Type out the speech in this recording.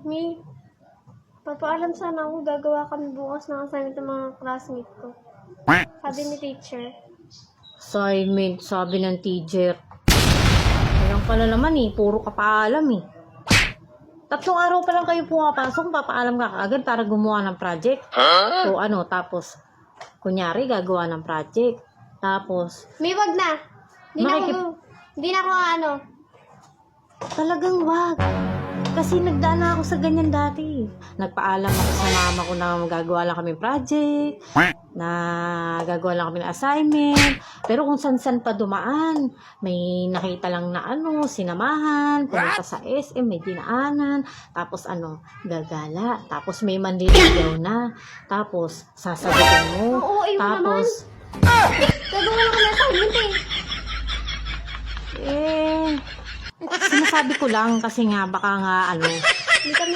May papaalam sana ako, gagawa kami bukas ng assignment ng mga classmate ko. Sabi ni teacher. Assignment, sabi ng teacher. Walang pala naman eh, puro kapaalam eh. 3 araw pa lang kayo pumapasok, papaalam ka kaagad para gumawa ng project. O ano, tapos, kunyari, gagawa ng project. Tapos, May wag na. Hindi na ako ano. talagang wag. Kasi nagdaan na ako sa ganyan dati. Nagpaalam ako sa mama ko na gagawa lang kami project, na gagawa lang kami ng assignment. Pero kung san-san pa dumaan, may nakita lang na ano, sinamahan, pumunta sa SM, may dinaanan, tapos ano, gagala, tapos may manliligaw na, tapos sasagutin mo, Oo, ayun tapos, Gagawa lang kami assignment sinasabi ko lang kasi nga, baka nga ano, Hindi kami